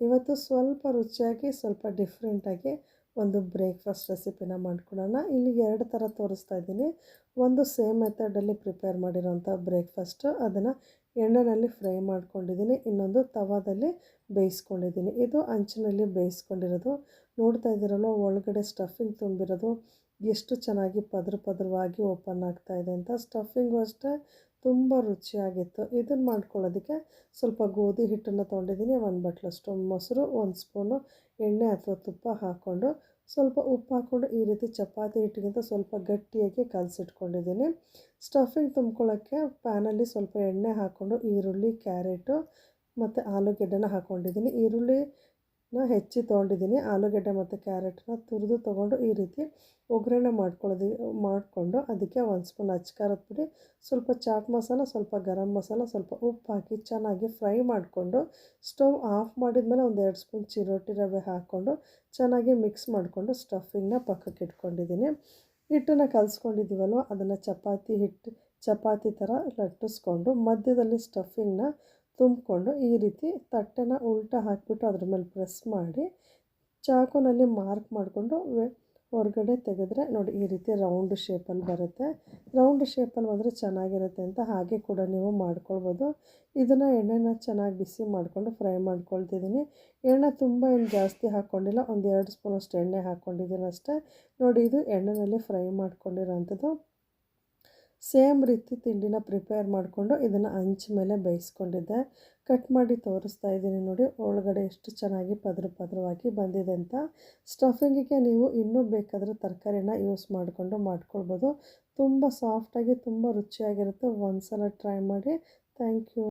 ಇವತ್ತು ಸ್ವಲ್ಪ ರುಚಿಯಾಗಿ ಸ್ವಲ್ಪ ಡಿಫ್ರೆಂಟಾಗಿ ಒಂದು ಬ್ರೇಕ್ಫಾಸ್ಟ್ ರೆಸಿಪಿನ ಮಾಡ್ಕೊಳ್ಳೋಣ. ಇಲ್ಲಿ 2 ಥರ ತೋರಿಸ್ತಾ ಇದ್ದೀನಿ. ಒಂದು ಸೇಮ್ ಮೆಥಡಲ್ಲಿ ಪ್ರಿಪೇರ್ ಮಾಡಿರೋಂಥ ಬ್ರೇಕ್ಫಾಸ್ಟು, ಅದನ್ನು ಎಣ್ಣೆಯಲ್ಲಿ ಫ್ರೈ ಮಾಡ್ಕೊಂಡಿದ್ದೀನಿ. ಇನ್ನೊಂದು ತವಾದಲ್ಲಿ ಬೇಯಿಸ್ಕೊಂಡಿದ್ದೀನಿ. ಇದು ಹಂಚಿನಲ್ಲಿ ಬೇಯಿಸ್ಕೊಂಡಿರೋದು. ನೋಡ್ತಾ ಇದ್ದೀರಲ್ವ ಒಳಗಡೆ ಸ್ಟಫಿಂಗ್ ತುಂಬಿರೋದು ಎಷ್ಟು ಚೆನ್ನಾಗಿ ಪದರವಾಗಿ ಓಪನ್ ಆಗ್ತಾ ಇದೆ ಅಂತ. ಸ್ಟಫಿಂಗು ಅಷ್ಟೇ ತುಂಬ ರುಚಿಯಾಗಿತ್ತು. ಇದನ್ನು ಮಾಡ್ಕೊಳ್ಳೋದಕ್ಕೆ ಸ್ವಲ್ಪ ಗೋಧಿ ಹಿಟ್ಟನ್ನು ತೊಗೊಂಡಿದ್ದೀನಿ, 1 ಬಟ್ಲಷ್ಟು ಮೊಸರು, 1 ಸ್ಪೂನು ಎಣ್ಣೆ ಅಥವಾ ತುಪ್ಪ ಹಾಕ್ಕೊಂಡು ಸ್ವಲ್ಪ ಉಪ್ಪು ಹಾಕ್ಕೊಂಡು ಈ ರೀತಿ ಚಪಾತಿ ಹಿಟ್ಟಿಗಿಂತ ಸ್ವಲ್ಪ ಗಟ್ಟಿಯಾಗಿ ಕಲಸಿಟ್ಕೊಂಡಿದ್ದೀನಿ. ಸ್ಟಫಿಂಗ್ ತುಂಬ್ಕೊಳ್ಳೋಕ್ಕೆ ಪ್ಯಾನಲ್ಲಿ ಸ್ವಲ್ಪ ಎಣ್ಣೆ ಹಾಕ್ಕೊಂಡು ಈರುಳ್ಳಿ, ಕ್ಯಾರೆಟು ಮತ್ತು ಆಲೂಗೆಡ್ಡೆನ ಹಾಕ್ಕೊಂಡಿದ್ದೀನಿ. ಈರುಳ್ಳಿನ ಹೆಚ್ಚಿ ತೊಗೊಂಡಿದ್ದೀನಿ. ಆಲೂಗೆಡ್ಡೆ ಮತ್ತು ಕ್ಯಾರೆಟನ್ನ ತುರಿದು ತೊಗೊಂಡು ಈ ರೀತಿ ಒಗ್ಗರಣೆ ಮಾಡಿಕೊಂಡು ಅದಕ್ಕೆ 1 ಸ್ಪೂನ್ ಅಚ್ಕಾರದ ಪುಡಿ, ಸ್ವಲ್ಪ ಚಾಟ್ ಮಸಾಲ, ಸ್ವಲ್ಪ ಗರಂ ಮಸಾಲ, ಸ್ವಲ್ಪ ಉಪ್ಪು ಹಾಕಿ ಚೆನ್ನಾಗಿ ಫ್ರೈ ಮಾಡಿಕೊಂಡು ಸ್ಟವ್ ಆಫ್ ಮಾಡಿದ್ಮೇಲೆ 1-2 ಸ್ಪೂನ್ ಚಿರೋಟಿ ರವೆ ಹಾಕ್ಕೊಂಡು ಚೆನ್ನಾಗಿ ಮಿಕ್ಸ್ ಮಾಡಿಕೊಂಡು ಸ್ಟಫಿಂಗ್ನ ಪಕ್ಕಕ್ಕೆ ಇಟ್ಕೊಂಡಿದ್ದೀನಿ. ಹಿಟ್ಟನ್ನು ಕಲಿಸ್ಕೊಂಡಿದ್ದೀವಲ್ವ ಅದನ್ನು ಚಪಾತಿ ಥರ ಲಟ್ಟಿಸ್ಕೊಂಡು ಮಧ್ಯದಲ್ಲಿ ಸ್ಟಫಿಂಗ್ನ ತುಂಬಿಕೊಂಡು ಈ ರೀತಿ ತಟ್ಟೆನ ಉಲ್ಟಾ ಹಾಕಿಬಿಟ್ಟು ಅದ್ರ ಮೇಲೆ ಪ್ರೆಸ್ ಮಾಡಿ ಚಾಕುನಲ್ಲಿ ಮಾರ್ಕ್ ಮಾಡಿಕೊಂಡು ಹೊರಗಡೆ ತೆಗೆದ್ರೆ ನೋಡಿ ಈ ರೀತಿ ರೌಂಡ್ ಶೇಪಲ್ಲಿ ಬರುತ್ತೆ. ರೌಂಡ್ ಶೇಪಲ್ಲಿ ಬಂದರೆ ಚೆನ್ನಾಗಿರುತ್ತೆ ಅಂತ ಹಾಗೆ ಕೂಡ ನೀವು ಮಾಡ್ಕೊಳ್ಬೋದು. ಇದನ್ನು ಎಣ್ಣೆನ ಚೆನ್ನಾಗಿ ಬಿಸಿ ಮಾಡಿಕೊಂಡು ಫ್ರೈ ಮಾಡ್ಕೊಳ್ತಿದ್ದೀನಿ. ಎಣ್ಣೆ ತುಂಬ ಏನು ಜಾಸ್ತಿ ಹಾಕ್ಕೊಂಡಿಲ್ಲ, 1-2 ಸ್ಪೂನಷ್ಟು ಎಣ್ಣೆ ಹಾಕ್ಕೊಂಡಿದ್ದೀನಿ ಅಷ್ಟೇ. ನೋಡಿ ಇದು ಎಣ್ಣೆಯಲ್ಲಿ ಫ್ರೈ ಮಾಡ್ಕೊಂಡಿರೋಂಥದ್ದು. ಸೇಮ್ ರೀತಿ ತಿಂಡಿನ ಪ್ರಿಪೇರ್ ಮಾಡಿಕೊಂಡು ಇದನ್ನು ಹಂಚ ಮೇಲೆ ಬೇಯಿಸ್ಕೊಂಡಿದ್ದೆ. ಕಟ್ ಮಾಡಿ ತೋರಿಸ್ತಾ ಇದ್ದೀನಿ ನೋಡಿ ಒಳಗಡೆ ಎಷ್ಟು ಚೆನ್ನಾಗಿ ಪದರವಾಗಿ ಬಂದಿದೆ ಅಂತ. ಸ್ಟಫಿಂಗಿಗೆ ನೀವು ಇನ್ನೂ ಬೇಕಾದರೆ ತರಕಾರಿನ ಯೂಸ್ ಮಾಡಿಕೊಂಡು ಮಾಡ್ಕೊಳ್ಬೋದು. ತುಂಬ ಸಾಫ್ಟಾಗಿ ತುಂಬ ರುಚಿಯಾಗಿರುತ್ತೆ. ಒಂದು ಸಲ ಟ್ರೈ ಮಾಡಿ. Thank you.